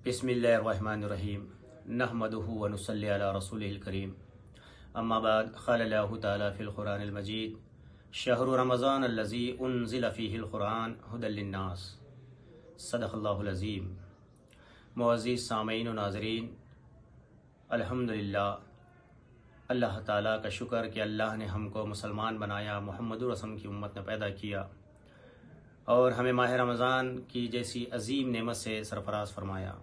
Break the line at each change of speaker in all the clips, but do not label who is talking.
बिस्मिल्लाहिर्रहमानिर्रहीम नहमदुहु व नुसल्ली अला रसूलिल करीम अम्मा बाद क़ाल अल्लाहु तआला फ़िल क़ुरानिल मजीद शहरु रमज़ान अल्लज़ी उन्ज़िल फ़ीहिल क़ुरान हुदल लिन्नास सदक़ल्लाहुल अज़ीम। मुअज़्ज़िज़ सामीन व नाज़रीन, अल्हम्दुलिल्लाह, अल्लाह ताला का शुक्र कि अल्लाह ने हमको मुसलमान बनाया, मुहम्मदुर रसूल की उम्मत में पैदा किया और हमें माह रमज़ान की जैसी अजीम नेमत से सरफराज फरमाया।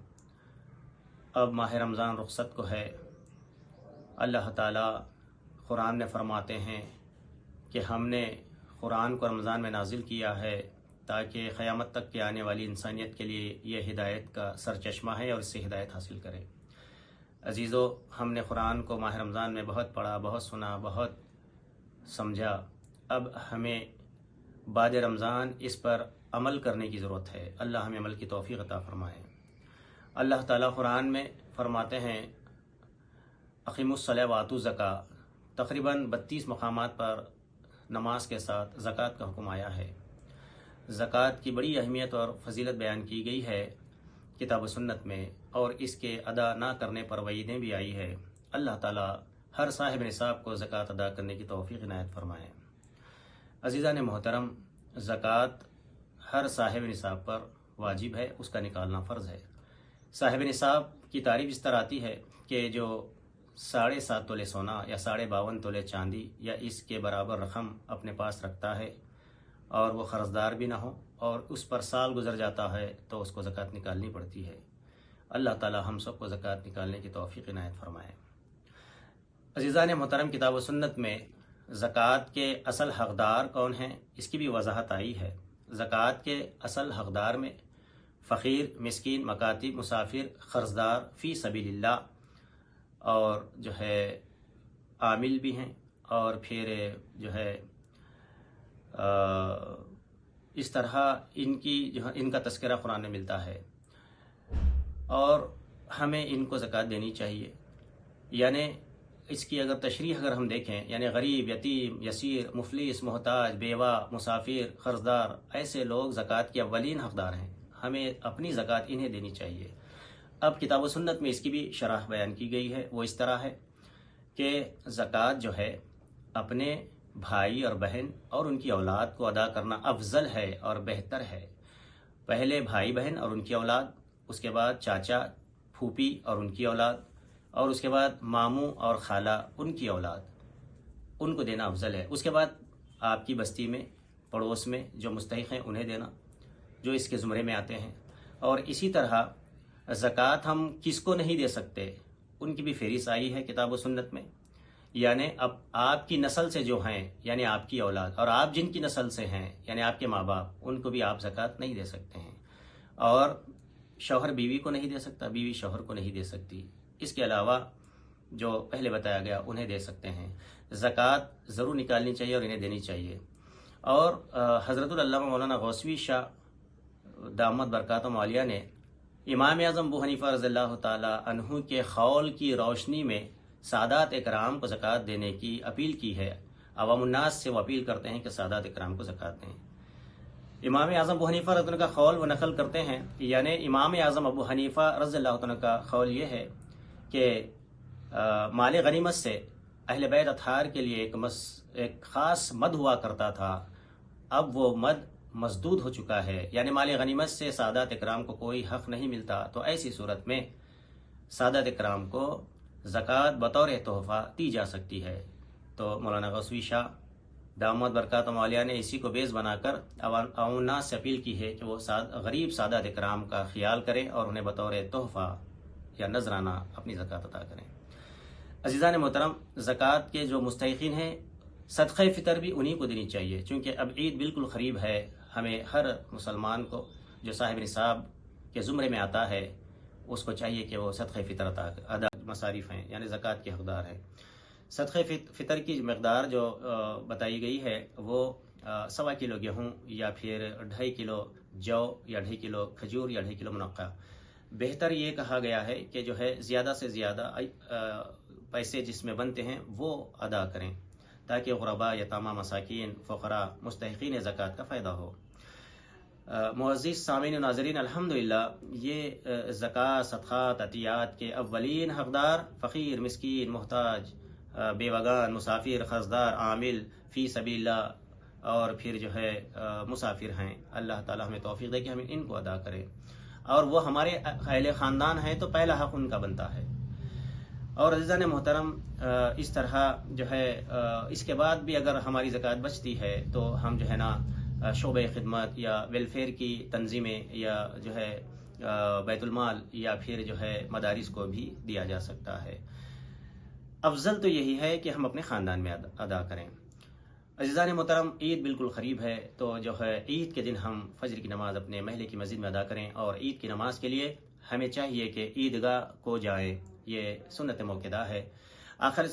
अब माह रमज़ान रुख़सत को है। अल्लाह ताला क़ुरान में फ़रमाते हैं कि हमने क़ुरान को रमज़ान में नाजिल किया है ताकि क़यामत तक के आने वाली इंसानियत के लिए यह हिदायत का सरचश्मा है और इससे हिदायत हासिल करें। अज़ीज़ों, हमने क़ुरान को माह रमज़ान में बहुत पढ़ा, बहुत सुना, बहुत समझा। अब हमें बाद रमज़ान इस पर अमल करने की ज़रूरत है। अल्लाह हमें अमल की तौफ़ीक़ अता फ़रमाए। अल्लाह ताला क़ुरान में फ़रमाते हैं अक़ीमुस्सलाह व आतू ज़का। तक़रीबन 32 मक़ामात पर नमाज के साथ ज़कात का हुक्म आया है। ज़कात की बड़ी अहमियत और फ़जीलत बयान की गई है किताब व सुन्नत में, और इसके अदा ना करने पर वईदें भी आई है। अल्लाह ताला हर साहिब निसाब को ज़कात अदा करने की तौफ़ीक़ इनायत फ़रमाए। अज़ीज़ान मोहतरम, ज़कात हर साहिब निसाब पर वाजिब है, उसका निकालना फ़र्ज़ है। साहिब निसाब की तारीफ़ इस तरह आती है कि जो 7.5 तोले सोना या 52.5 तोले चांदी या इसके बराबर रकम अपने पास रखता है और वो क़र्ज़दार भी ना हो और उस पर साल गुजर जाता है तो उसको ज़कात निकालनी पड़ती है। अल्लाह ताला हम सबको ज़कात निकालने की तौफ़ीक़ इनायत फ़रमाए। अज़ीज़ान मोहतरम, किताब व सुन्नत में ज़कात के असल हक़दार कौन हैं इसकी भी वजाहत आई है। ज़कात के असल हक़दार में फ़कीर, मिस्कीन, मकातिब, मुसाफिर, क़र्ज़दार फ़ी सबीलिल्लाह और जो है आमिल भी हैं, और फिर जो है इस तरह इनका तज़किरा कुरान में मिलता है और हमें इनको ज़कात देनी चाहिए। यानी इसकी अगर तशरीह हम देखें, यानी गरीब, यतीम, यसीर, मुफलिस, मोहताज, बेवा, मुसाफिर, क़र्ज़दार, ऐसे लोग ज़कात के अव्वलीन हक़दार हैं। हमें अपनी ज़कात इन्हें देनी चाहिए। अब किताब व सुन्नत में इसकी भी शरह बयान की गई है। वो इस तरह है कि ज़कात जो है अपने भाई और बहन और उनकी औलाद को अदा करना अफजल है और बेहतर है। पहले भाई बहन और उनकी औलाद, उसके बाद चाचा फूफी और उनकी औलाद, और उसके बाद मामू और खाला उनकी औलाद, उनको देना अफजल है। उसके बाद आपकी बस्ती में, पड़ोस में जो मुस्तहिक़ हैं उन्हें देना, जो इसके ज़ुमरे में आते हैं। और इसी तरह ज़कात हम किसको नहीं दे सकते उनकी भी फहरिस्त आई है किताब व सुन्नत में। यानी अब आपकी नस्ल से जो हैं, यानी आपकी औलाद, और आप जिनकी नस्ल से हैं यानी आपके माँ बाप, उनको भी आप ज़कात नहीं दे सकते हैं। और शौहर बीवी को नहीं दे सकता, बीवी शौहर को नहीं दे सकती। इसके अलावा जो पहले बताया गया उन्हें दे सकते हैं। ज़कात ज़रूर निकालनी चाहिए और इन्हें देनी चाहिए। और हज़रतुल अल्लामा मौलाना गौसवी शाह दामद बरकातुहु आलिया ने इमाम आज़म अबू हनीफ़ा रज़ियल्लाहु ताला अन्हु के ख़ौल की रोशनी में सादात इकराम को ज़कात देने की अपील की है। अवामुन्नास से वो अपील करते हैं कि सादात इकराम को ज़कात दें। इमाम आज़म अबू हनीफ़ा रज़ियल्लाहु का ख़ौल वो नकल करते हैं, यानी इमाम आज़म अबू हनीफ़ा रज़ियल्लाहु ताला का ख़ौल ये है कि माल गनीमत से अहले बैत अतहार के लिए एक ख़ास मद हुआ करता था। अब वो मद मजदूद हो चुका है, यानी माल गनीमत से सादात इकराम को कोई हक़ नहीं मिलता। तो ऐसी सूरत में सादात इकराम को ज़कात बतौर तोहफ़ा दी जा सकती है। तो मौलाना गौसवी शाह दामद बरकातुहु आलिया ने इसी को बेस बनाकर अवाम से अपील की है कि वो गरीब सादात इकराम का ख्याल करें और उन्हें बतौर तोहफ़ा या नजराना अपनी ज़कात अता करें। अज़ीज़ान मोहतरम, ज़कात के जो मुस्तहिक़ीन हैं, सदक़े फ़ितर भी उन्हीं को देनी चाहिए, चूँकि अब ईद बिल्कुल क़रीब है। हमें हर मुसलमान को जो साहिब निसाब के ज़ुमरे में आता है उसको चाहिए कि वो सदक़े फ़ितर अदा मसारिफ़ हैं, यानी ज़कात के हक़दार हैं। सदक़े फ़ितर की मक़दार जो बताई गई है वो 1.25 किलो गेहूँ या फिर 2.5 किलो जौ या 2.5 किलो खजूर या 2.5 किलो मुनक्का। बेहतर ये कहा गया है कि जो है ज़्यादा से ज़्यादा पैसे जिसमें बनते हैं वो अदा करें ताकि ग़ुरबा, यतामा, मसाकीन, फ़ुक़रा, मुस्तहिक़ीन ज़कात का फ़ायदा हो। معزز سامعین و ناظرین، الحمدللہ یہ زکوٰۃ، صدقات، عطیات کے اولین حقدار فقیر، مسکین، محتاج، بیوگان، مسافر، قرضدار، عامل فی سبیل اللہ اور پھر جو ہے مسافر ہیں۔ اللہ تعالیٰ ہمیں توفیق دے کہ ہم ان کو ادا کریں، اور وہ ہمارے اہل خاندان ہیں تو پہلا حق ان کا بنتا ہے۔ اور عزیزان محترم، اس طرح جو ہے اس کے بعد بھی اگر ہماری زکوٰۃ بچتی ہے تو ہم جو ہے نا شعبہ خدمت یا ویلفیئر کی تنظیمیں یا جو ہے بیت المال یا پھر جو ہے مدارس کو بھی دیا جا سکتا ہے۔ افضل تو یہی ہے کہ ہم اپنے خاندان میں ادا کریں۔ عزیزان محترم، عید بالکل قریب ہے، تو جو ہے عید کے دن ہم فجر کی نماز اپنے محلے کی مسجد میں ادا کریں، اور عید کی نماز کے لیے ہمیں چاہیے کہ عیدگاہ کو جائیں، یہ سنت موقدہ ہے۔ آخر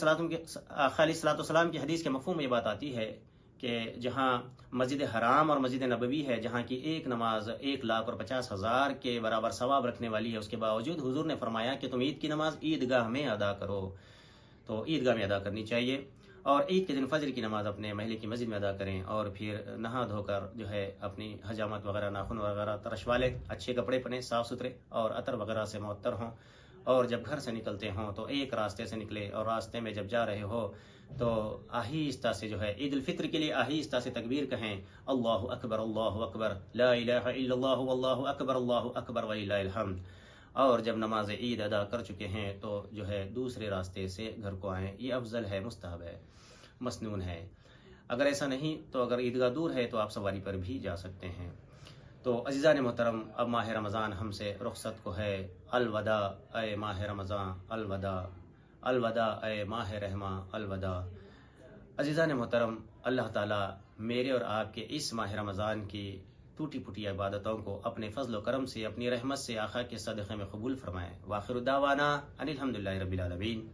علیہ السلام کی حدیث کے مفہوم میں یہ بات آتی ہے کہ جہاں مسجد حرام اور مسجد نبوی ہے، جہاں کی ایک نماز 1,50,000 کے برابر ثواب رکھنے والی ہے، اس کے باوجود حضور نے فرمایا کہ تم عید کی نماز عیدگاہ میں ادا کرو، تو عیدگاہ میں ادا کرنی چاہیے۔ اور عید کے دن فجر کی نماز اپنے محلے کی مسجد میں ادا کریں، اور پھر نہا دھو کر جو ہے اپنی حجامت وغیرہ، ناخن وغیرہ ترشوا لیں، اچھے کپڑے پہنیں، صاف ستھرے اور عطر وغیرہ سے معطر ہوں، اور جب گھر سے نکلتے ہوں تو ایک راستے سے نکلے، اور راستے میں جب جا رہے ہو تو آہستہ سے جو ہے عید الفطر کے لیے آہستہ سے تکبیر کہیں، اللہ اکبر، اللہ اکبر، لا الہ الا اللہ، واللہ اکبر، اللہ اکبر وللہ الحمد۔ اور جب نماز عید ادا کر چکے ہیں تو جو ہے دوسرے راستے سے گھر کو آئیں، یہ افضل ہے، مستحب ہے، مسنون ہے۔ اگر ایسا نہیں تو اگر عیدگاہ دور ہے تو آپ سواری پر بھی جا سکتے ہیں۔ تو عزیزان محترم، اب ماہ رمضان ہم سے رخصت کو ہے، الوداع اے ماہ رمضان، الوداع، الوداع اے ماہ رحماں، الوداع۔ عزیزان محترم، اللہ تعالیٰ میرے اور آپ کے اس ماہ رمضان کی ٹوٹی پھوٹی عبادتوں کو اپنے فضل و کرم سے، اپنی رحمت سے، آقا کے صدقے میں قبول فرمائے۔ وآخر دعوانا ان الحمدللہ رب العالمین۔